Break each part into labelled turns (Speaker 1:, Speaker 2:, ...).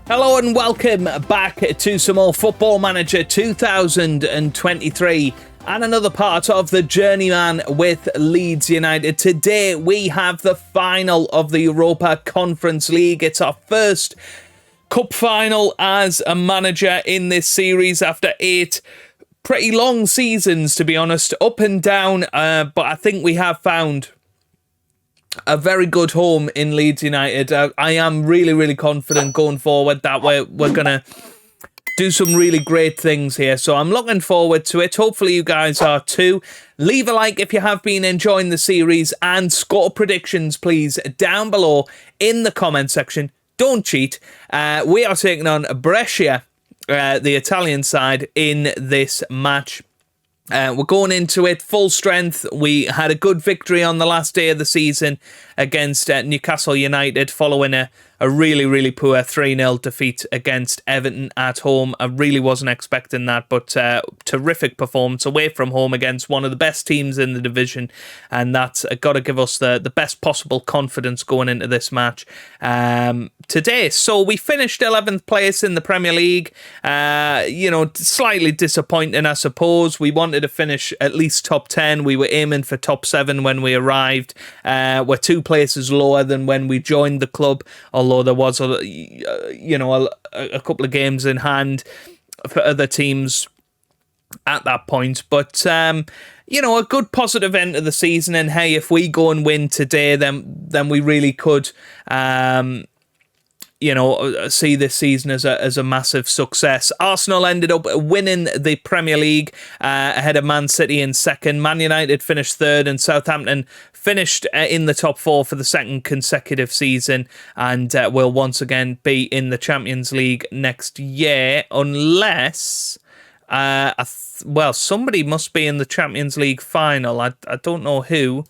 Speaker 1: Hello and welcome back to some more Football Manager 2023 and another part of the Journeyman with Leeds United. Today we have the final of the Europa Conference League. It's our first cup final as a manager in this series after 8 pretty long seasons, to be honest, up and down, but I think we have found a very good home in Leeds United. I am really confident going forward that we're going to do some really great things here. So I'm looking forward to it. Hopefully you guys are too. Leave a like if you have been enjoying the series and score predictions, please, down below in the comment section. Don't cheat. We are taking on Brescia, the Italian side, in this match. We're going into it full strength. We had a good victory on the last day of the season against Newcastle United following a really poor 3-0 defeat against Everton at home. I really wasn't expecting that, but terrific performance away from home against one of the best teams in the division, and that's got to give us the best possible confidence going into this match today. So we finished 11th place in the Premier League. Slightly disappointing, I suppose. We wanted to finish at least top 10. We were aiming for top 7 when we arrived. We're 2 places lower than when we joined the club, although there was a couple of games in hand for other teams at that point. But a good positive end to the season, and hey, if we go and win today, then we really could see this season as a massive success. Arsenal ended up winning the Premier League ahead of Man City in second. Man United finished third, and Southampton finished in the top 4 for the second consecutive season, and will once again be in the Champions League next year, unless somebody must be in the Champions League final. I don't know who.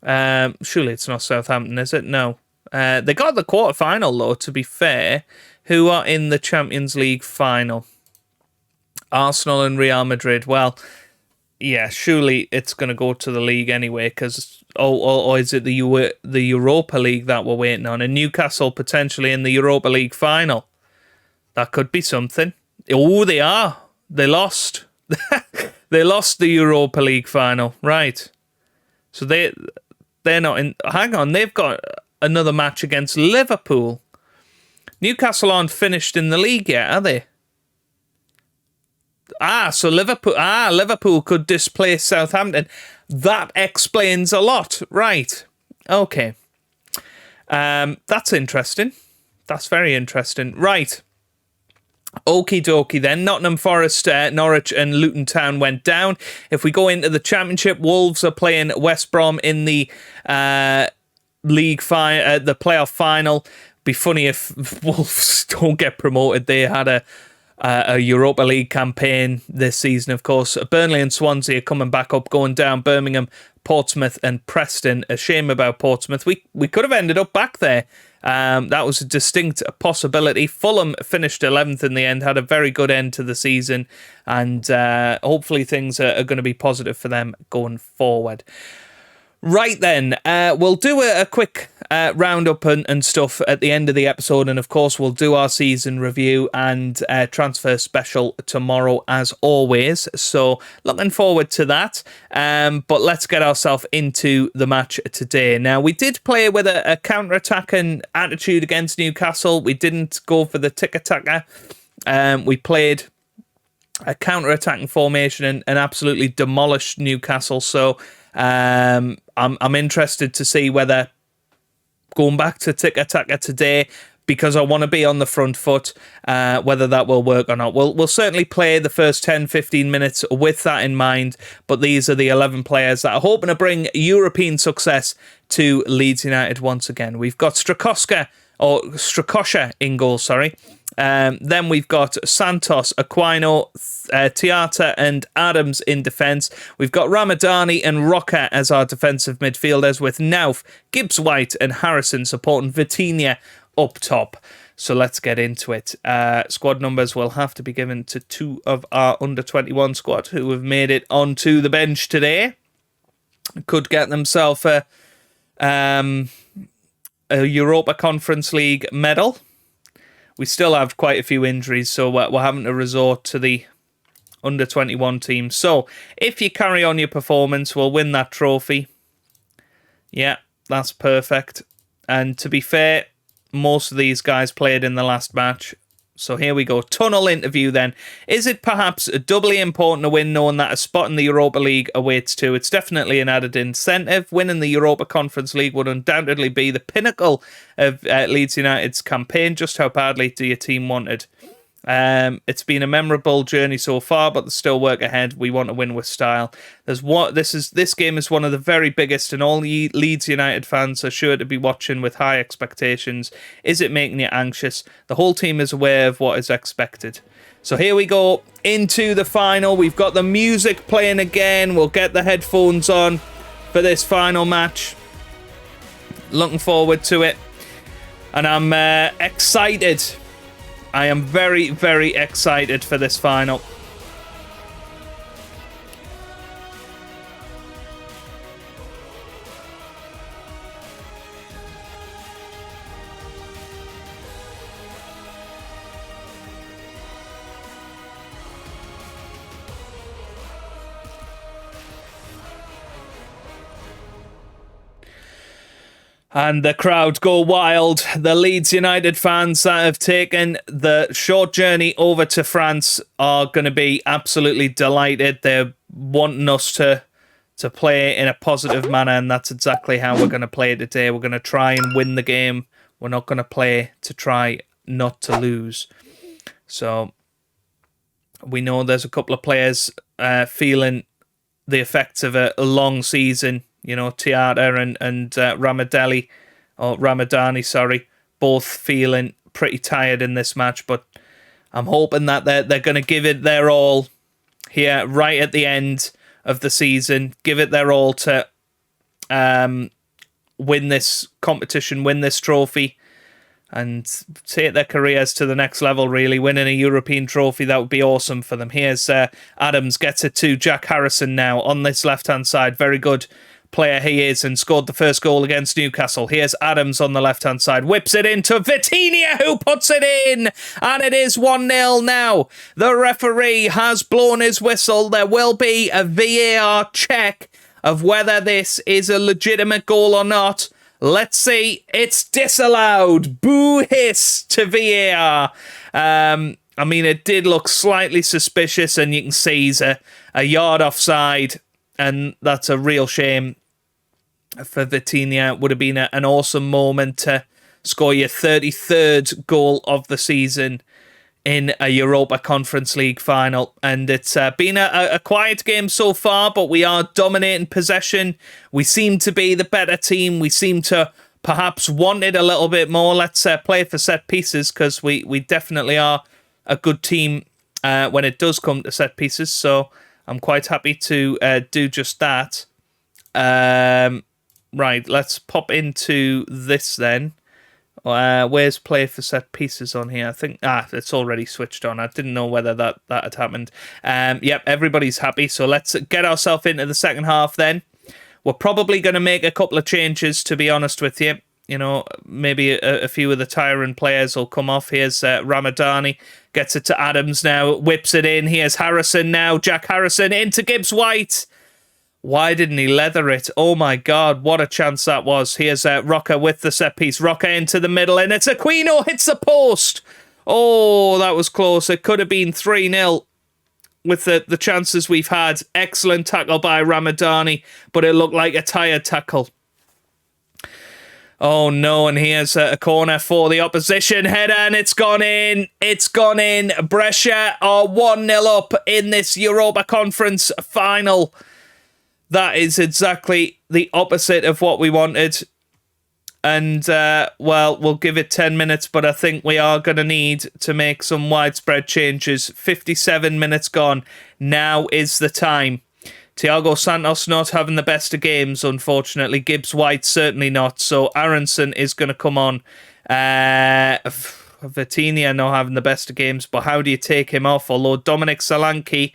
Speaker 1: Surely it's not Southampton, is it? No. They got the quarter-final, though, to be fair. Who are in the Champions League final? Arsenal and Real Madrid. Well, yeah, surely it's going to go to the league anyway, because... Or is it the Europa League that we're waiting on? And Newcastle potentially in the Europa League final. That could be something. Oh, they are. They lost. They lost the Europa League final. Right. So they're not in... Hang on, they've got another match against Liverpool. Newcastle aren't finished in the league yet, are they? So Liverpool could displace Southampton. That explains a lot. Right. Okay. That's interesting. That's very interesting. Right. Okie dokie then. Nottingham Forest, Norwich and Luton Town went down. If we go into the Championship, Wolves are playing West Brom in the the playoff final. Be funny if Wolves don't get promoted. They had a Europa League campaign this season, of course. Burnley and Swansea are coming back up, going down. Birmingham, Portsmouth and Preston. A shame about Portsmouth. We could have ended up back there. That was a distinct possibility. Fulham finished 11th in the end, had a very good end to the season, and hopefully things are going to be positive for them going forward. Right then, we'll do a quick roundup and stuff at the end of the episode, and of course we'll do our season review and transfer special tomorrow as always, so looking forward to that. But let's get ourselves into the match today. Now, we did play with a counter-attacking attitude against Newcastle. We didn't go for the tiki-taka. We played a counter-attacking formation and absolutely demolished Newcastle, so I'm interested to see whether going back to tiki-taka today, because I want to be on the front foot, whether that will work or not. We'll certainly play the first 10-15 minutes with that in mind, but these are the 11 players that are hoping to bring European success to Leeds United once again. We've got Strakosha in goal, then we've got Santos, Aquino, Tiata and Adams in defence. We've got Ramadani and Roca as our defensive midfielders, with Nauf, Gibbs-White and Harrison supporting Vitinha up top. So let's get into it. Squad numbers will have to be given to 2 of our under-21 squad who have made it onto the bench today. Could get themselves a Europa Conference League medal. we still have quite a few injuries, so we're having to resort to the under-21 team. So, if you carry on your performance, we'll win that trophy. Yeah, that's perfect. And to be fair, most of these guys played in the last match. So here we go. Tunnel interview then. Is it perhaps doubly important to win knowing that a spot in the Europa League awaits too? It's definitely an added incentive. Winning the Europa Conference League would undoubtedly be the pinnacle of Leeds United's campaign. Just how badly do your team want it? It's been a memorable journey so far, but there's still work ahead. We want to win with style. This game is one of the very biggest, and all Leeds United fans are sure to be watching with high expectations. Is it making you anxious? The whole team is aware of what is expected. So here we go into the final. We've got the music playing again. We'll get the headphones on for this final match. Looking forward to it, and I'm excited. I am very, very excited for this final. And the crowd go wild. The Leeds United fans that have taken the short journey over to France are going to be absolutely delighted. They're wanting us to play in a positive manner, and that's exactly how we're going to play today. We're going to try and win the game. We're not going to play to try not to lose. So we know there's a couple of players feeling the effects of a long season. You know, Tiata and Ramadani, both feeling pretty tired in this match. But I'm hoping that they're going to give it their all here right at the end of the season. Give it their all to win this competition, win this trophy, and take their careers to the next level, really. Winning a European trophy, that would be awesome for them. Here's Adams, gets it to Jack Harrison now on this left-hand side. Very good player he is, and scored the first goal against Newcastle. Here's Adams on the left-hand side. Whips it into Vitinha, who puts it in. And it is 1-0 now. The referee has blown his whistle. There will be a VAR check of whether this is a legitimate goal or not. Let's see. It's disallowed. Boo hiss to VAR. I mean, it did look slightly suspicious, and you can see he's a yard offside, and that's a real shame for Vitinha. It would have been an awesome moment to score your 33rd goal of the season in a Europa Conference League final. And it's been a quiet game so far, but we are dominating possession. We seem to be the better team. We seem to perhaps want it a little bit more. Let's play for set pieces, because we definitely are a good team when it does come to set pieces. So I'm quite happy to do just that. Right, let's pop into this then. Where's play for set pieces on here? I think it's already switched on. I didn't know whether that had happened. Yep, everybody's happy. So let's get ourselves into the second half then. We're probably going to make a couple of changes, to be honest with you. You know, maybe a few of the tiring players will come off. Here's Ramadani. Gets it to Adams now. Whips it in. Here's Harrison now. Jack Harrison into Gibbs-White. Why didn't he leather it? Oh my God, what a chance that was. Here's Roca with the set piece. Roca into the middle, and it's Aquino hits the post. Oh, that was close. It could have been 3-0 with the chances we've had. Excellent tackle by Ramadani, but it looked like a tired tackle. Oh no, and here's a corner for the opposition. Header, and it's gone in. It's gone in. Brescia are 1-0 up in this Europa Conference final. That is exactly the opposite of what we wanted. And, well, we'll give it 10 minutes, but I think we are going to need to make some widespread changes. 57 minutes gone. Now is the time. Thiago Santos not having the best of games, unfortunately. Gibbs-White certainly not. So Aronson is going to come on. Vitinha not having the best of games, but how do you take him off? Although Dominic Solanke,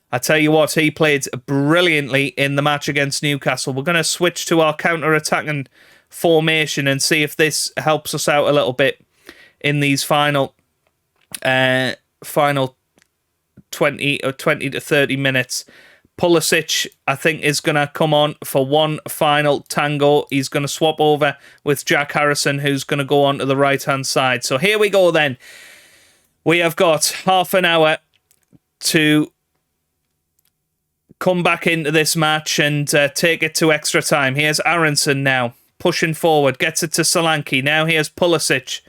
Speaker 1: I tell you what, he played brilliantly in the match against Newcastle. We're going to switch to our counter-attacking formation and see if this helps us out a little bit in these final final 20 to 30 minutes. Pulisic, I think, is going to come on for one final tango. He's going to swap over with Jack Harrison, who's going to go on to the right-hand side. So here we go then. We have got half an hour to come back into this match and take it to extra time. Here's Aronson now, pushing forward, gets it to Solanke. Now here's Pulisic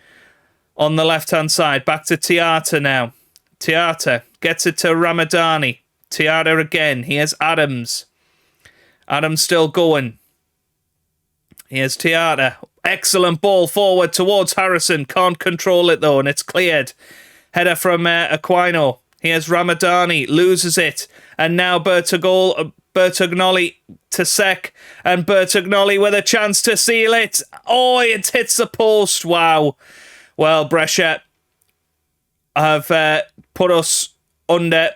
Speaker 1: on the left-hand side. Back to Tiata now. Tiata gets it to Ramadani. Tiata again. Here's Adams. Adams still going. Here's Tiata. Excellent ball forward towards Harrison. Can't control it though, and it's cleared. Header from Aquino. Here's Ramadani. Loses it. And now Bertagnoli to Sek. And Bertagnoli with a chance to seal it. Oh, it hits the post. Wow. Well, Brescia have put us under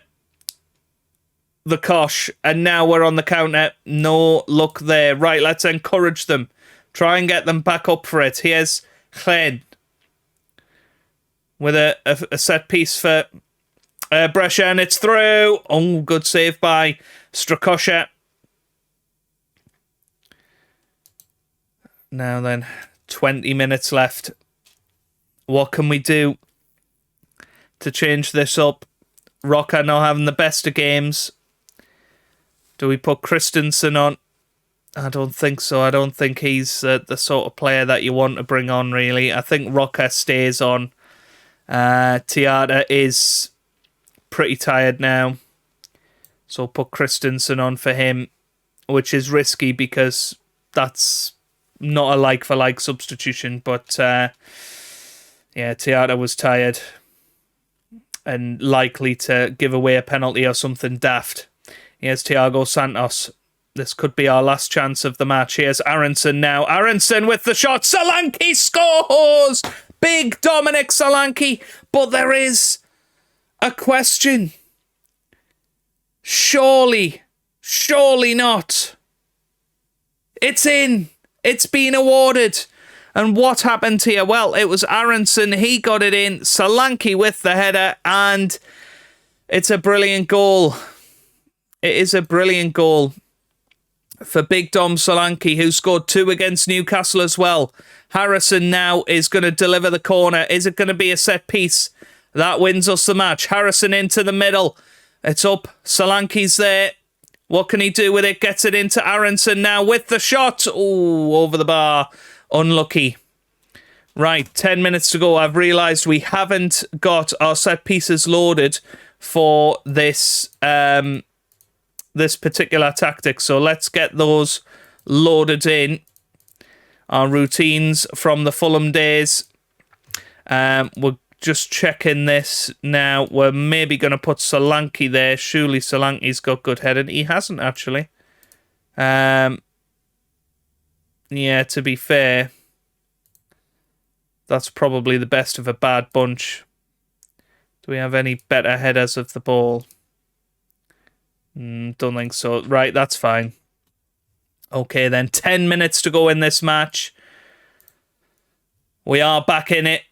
Speaker 1: the cosh, and now we're on the counter. No luck there. Right, let's encourage them. Try and get them back up for it. Here's Chen with a set piece for Brescia, and it's through. Oh, good save by Strakosha. Now then, 20 minutes left. What can we do to change this up? Rocca not having the best of games. Do we put Christensen on? I don't think so. I don't think he's the sort of player that you want to bring on, really. I think Rocca stays on. Tiata is pretty tired now. So put Christensen on for him, which is risky because that's not a like-for-like substitution. But, yeah, Tiata was tired and likely to give away a penalty or something daft. Here's Thiago Santos. This could be our last chance of the match. Here's Aronson now. Aronson with the shot. Solanke scores! Big Dominic Solanke. But there is a question. Surely not. It's in. It's been awarded. And what happened here? Well, it was Aronson. He got it in. Solanke with the header. And it's a brilliant goal. It is a brilliant goal for Big Dom Solanke, who scored 2 against Newcastle as well. Harrison now is going to deliver the corner. Is it going to be a set piece? That wins us the match. Harrison into the middle. It's up. Solanke's there. What can he do with it? Gets it into Aronson now with the shot. Oh, over the bar. Unlucky. Right, 10 minutes to go. I've realised we haven't got our set pieces loaded for this this particular tactic. So let's get those loaded in. Our routines from the Fulham days. We're just checking this now. We're maybe going to put Solanke there. Surely Solanke's got good heading. He hasn't, actually. Yeah, to be fair, that's probably the best of a bad bunch. Do we have any better headers of the ball? Don't think so. Right, that's fine. Okay, then 10 minutes to go in this match. We are back in it.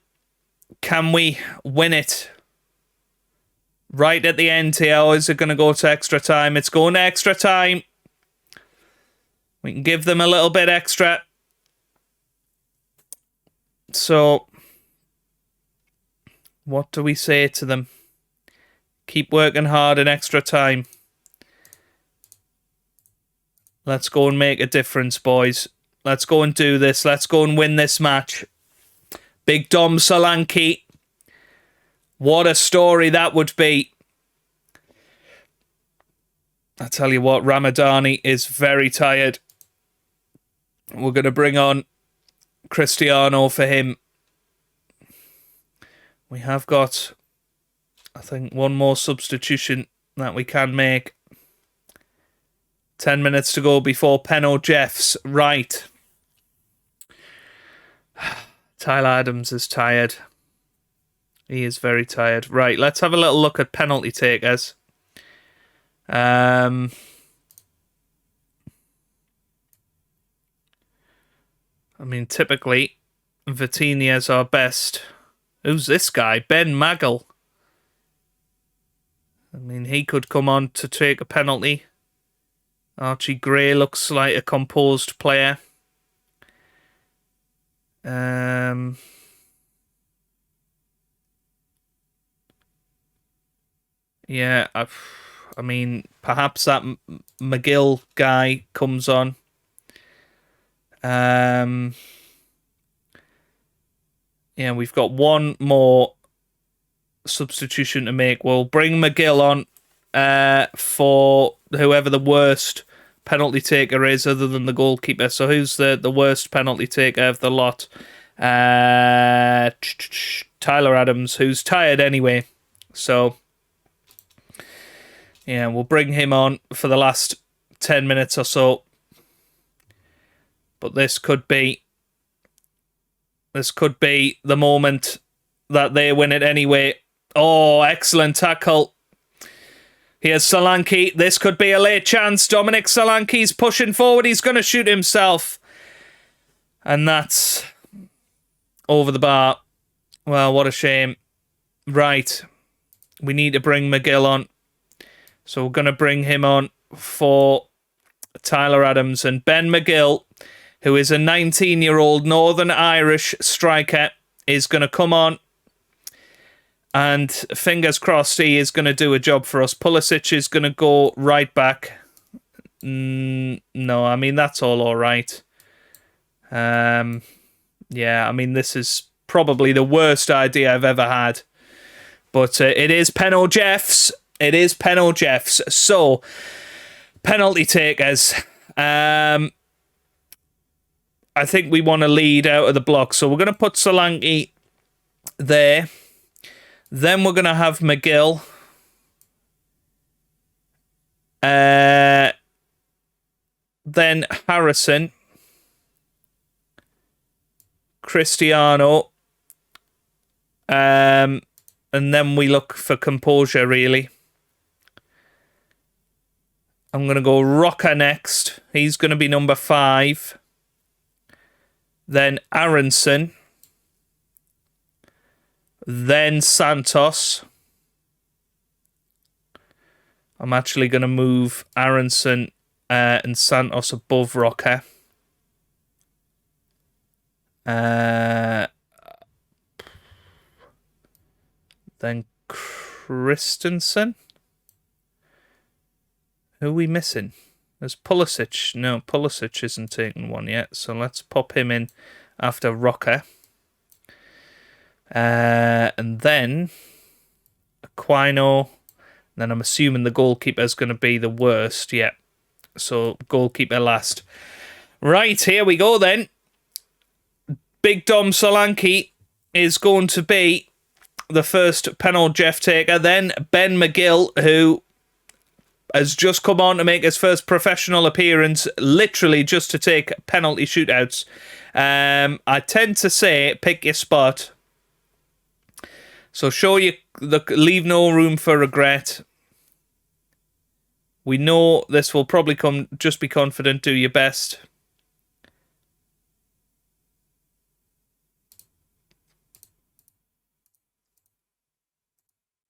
Speaker 1: Can we win it? Right at the end here. Or is it going to go to extra time? It's going to extra time. We can give them a little bit extra. So, what do we say to them? Keep working hard in extra time. Let's go and make a difference, boys. Let's go and do this. Let's go and win this match. Big Dom Solanke. What a story that would be. I tell you what, Ramadani is very tired. We're going to bring on Cristiano for him. We have got, I think, one more substitution that we can make. 10 minutes to go before Penno Jeffs. Right. Tyler Adams is tired. He is very tired. Right, let's have a little look at penalty takers. I mean, typically, Vitinha's our best. Who's this guy? Ben Maggle. I mean, he could come on to take a penalty. Archie Gray looks like a composed player. Yeah, I mean, perhaps that McGill guy comes on. Yeah, we've got one more substitution to make. We'll bring McGill on for whoever the worst penalty taker is other than the goalkeeper. So who's the worst penalty taker of the lot? Tyler Adams, who's tired anyway. So yeah, we'll bring him on for the last 10 minutes or so. But this could be the moment that they win it anyway. Oh, excellent tackle. Here's Solanke. This could be a late chance. Dominic Solanke's pushing forward. He's going to shoot himself. And that's over the bar. Well, what a shame. Right. We need to bring McGill on. So we're going to bring him on for Tyler Adams. And Ben McGill, who is a 19-year-old Northern Irish striker, is going to come on. And fingers crossed he is going to do a job for us. Pulisic is going to go right back. No, I mean, that's all right. Yeah, I mean, this is probably the worst idea I've ever had. But it is Penal Jeffs. It is Penal Jeffs. So, penalty takers. I think we want to lead out of the block. So we're going to put Solanke there. Then we're going to have McGill. Then Harrison. Cristiano. And then we look for composure, really. I'm going to go Rocker next. He's going to be number 5. Then Aronson. Then Santos. I'm actually going to move Aronson and Santos above Rocker. Then Christensen. Who are we missing? There's Pulisic. No, Pulisic isn't taking one yet. So let's pop him in after Rocker. And then Aquino. Then I'm assuming the goalkeeper is going to be the worst. Yeah. So goalkeeper last. Right, here we go then. Big Dom Solanke is going to be the first penal Jeff taker. Then Ben McGill, who has just come on to make his first professional appearance, literally just to take penalty shootouts. I tend to say pick your spot. So leave no room for regret. We know this will probably come. Just be confident, do your best.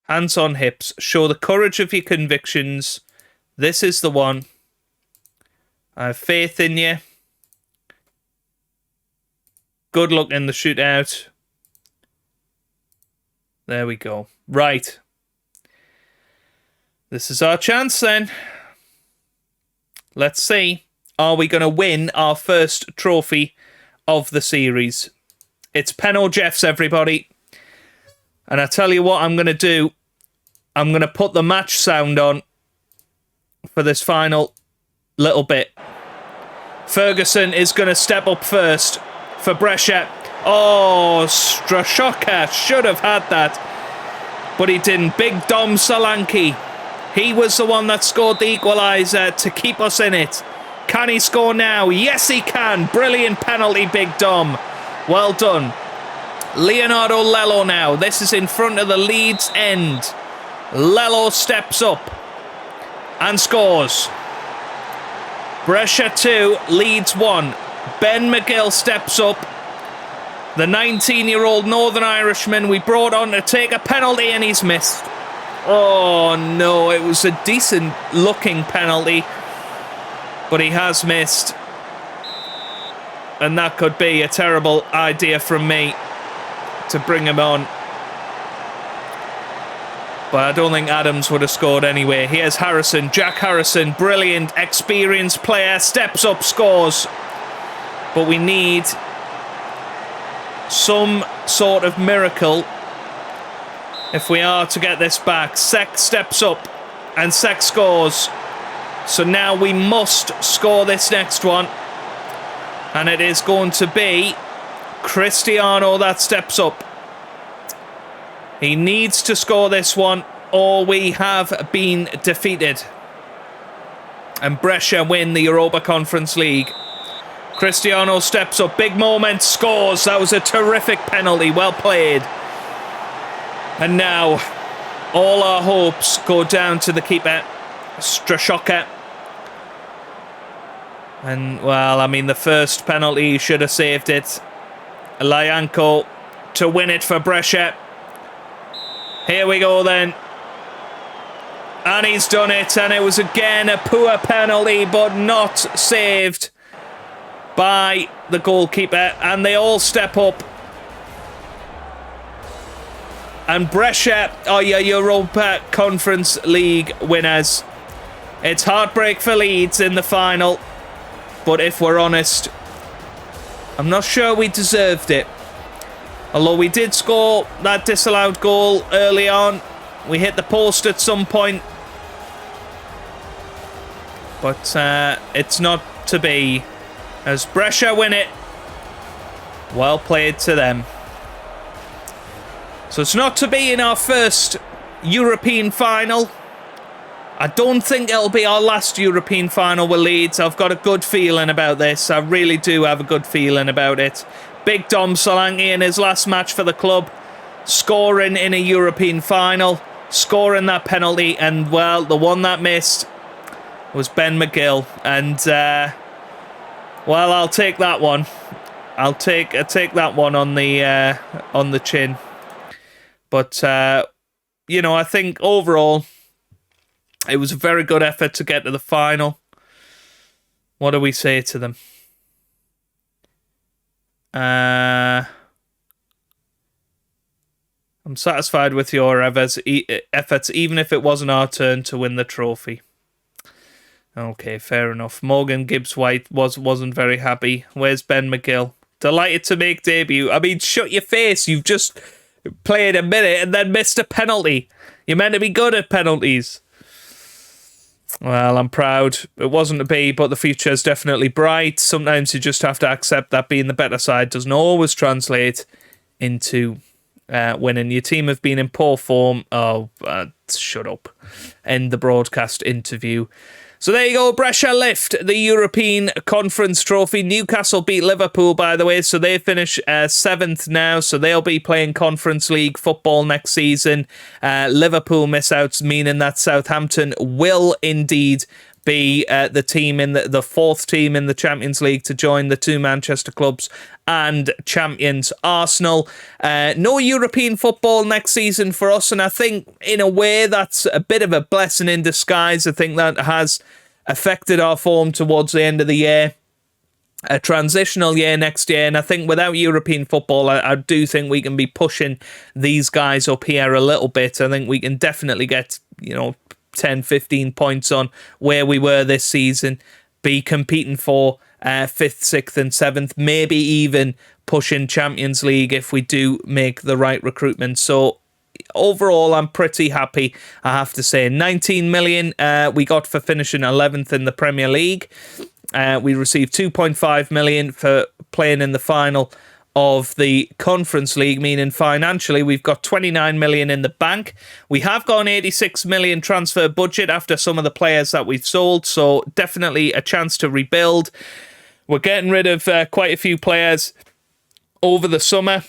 Speaker 1: Hands on hips. Show the courage of your convictions. This is the one. I have faith in you. Good luck in the shootout. There we go. Right. This is our chance then. Let's see. Are we going to win our first trophy of the series? It's Penal Jeffs, everybody. And I tell you what I'm going to do. I'm going to put the match sound on for this final little bit. Ferguson is going to step up first for Brescia. Oh, Strashoka should have had that, but he didn't. Big Dom Solanke. He was the one that scored the equaliser to keep us in it. Can he score now? Yes, he can. Brilliant penalty, Big Dom. Well done. Leonardo Lello now. This is in front of the Leeds end. Lello steps up and scores. Brescia 2, Leeds 1. Ben McGill steps up. The 19-year-old Northern Irishman we brought on to take a penalty and he's missed. Oh, no, it was a decent-looking penalty, but he has missed. And that could be a terrible idea from me to bring him on. But I don't think Adams would have scored anyway. Here's Harrison, Jack Harrison, brilliant, experienced player, steps up, scores. But we need some sort of miracle if we are to get this back. Sek steps up and Sek scores. So now we must score this next one. And it is going to be Cristiano that steps up. He needs to score this one or we have been defeated. And Brescia win the Europa Conference League. Cristiano steps up, big moment, scores. That was a terrific penalty, well played. And now all our hopes go down to the keeper, Strashoka. And, well, I mean, the first penalty should have saved it. Lyanko to win it for Brescia. Here we go then. And he's done it. And it was again a poor penalty, but not saved by the goalkeeper. And they all step up. And Brescia are your Europa Conference League winners. It's heartbreak for Leeds in the final. But if we're honest, I'm not sure we deserved it. Although we did score that disallowed goal early on. We hit the post at some point. But it's not to be. As Brescia win it. Well played to them. So it's not to be in our first European final. I don't think it'll be our last European final with Leeds. I've got a good feeling about this. I really do have a good feeling about it. Big Dom Solanke in his last match for the club, scoring in a European final, scoring that penalty, and, well, the one that missed was Ben McGill. And, well, I'll take that one. I'll take that one on the chin. But, you know, I think overall, it was a very good effort to get to the final. What do we say to them? I'm satisfied with your efforts, even if it wasn't our turn to win the trophy. Okay, fair enough. Morgan Gibbs-White wasn't very happy. Where's Ben McGill? Delighted to make debut. I mean, shut your face. You've just played a minute and then missed a penalty. You're meant to be good at penalties. Well, I'm proud. It wasn't to be, but the future is definitely bright. Sometimes you just have to accept that being the better side doesn't always translate into winning. Your team have been in poor form. Oh, shut up. End the broadcast interview. So there you go, Brescia lift the European Conference Trophy. Newcastle beat Liverpool, by the way, so they finish 7th now, so they'll be playing Conference League football next season. Liverpool miss out, meaning that Southampton will indeed be the team in the fourth team in the Champions League to join the two Manchester clubs and champions Arsenal. No European football next season for us, and I think in a way that's a bit of a blessing in disguise. I think that has affected our form towards the end of the year. A transitional year next year, and I think without European football, I do think we can be pushing these guys up here a little bit. I think we can definitely get, 10, 15 points on where we were this season, be competing for 5th, 6th and 7th, maybe even pushing Champions League if we do make the right recruitment. So overall, I'm pretty happy, I have to say. 19 million we got for finishing 11th in the Premier League. We received 2.5 million for playing in the final of the Conference League, meaning financially we've got 29 million in the bank. We have got an 86 million transfer budget after some of the players that we've sold, so definitely a chance to rebuild. We're getting rid of quite a few players over the summer.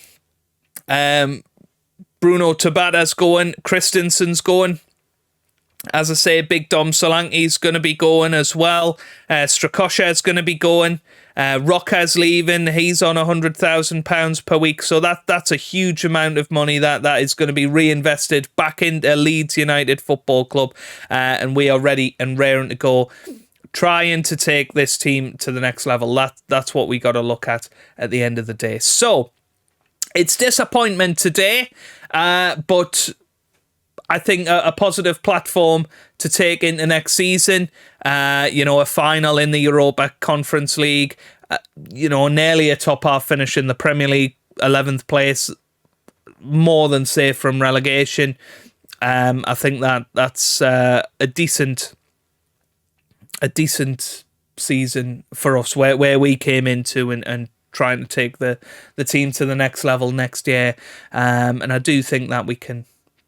Speaker 1: Bruno Tabata's going, Christensen's going. As I say, Big Dom Solanke's going to be going as well. Strakosha's going to be going. Roca's leaving. He's on £100,000 per week. So that's a huge amount of money that is going to be reinvested back into Leeds United Football Club. And we are ready and raring to go, trying to take this team to the next level. That's what we got to look at the end of the day. So it's disappointment today, but I think a positive platform to take into next season. A final in the Europa Conference League, nearly a top half finish in the Premier League, 11th place, more than safe from relegation. I think that's a decent season for us, where we came into and trying to take the team to the next level next year. And I do think that we can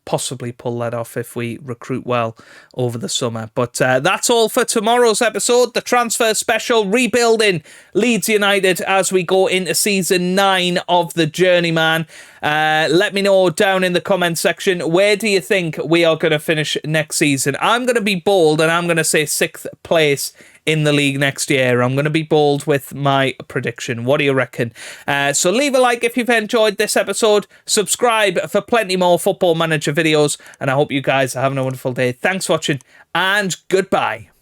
Speaker 1: possibly pull that off if we recruit well over the summer. But that's all for tomorrow's episode, the transfer special, rebuilding Leeds United as we go into season 9 of the Journeyman. Let me know down in the comment section, where do you think we are going to finish next season? I'm going to be bold and I'm going to say 6th place in the league next year. I'm going to be bold with my prediction. What do you reckon? So leave a like if you've enjoyed this episode. Subscribe for plenty more Football Manager videos. And I hope you guys are having a wonderful day. Thanks for watching and goodbye.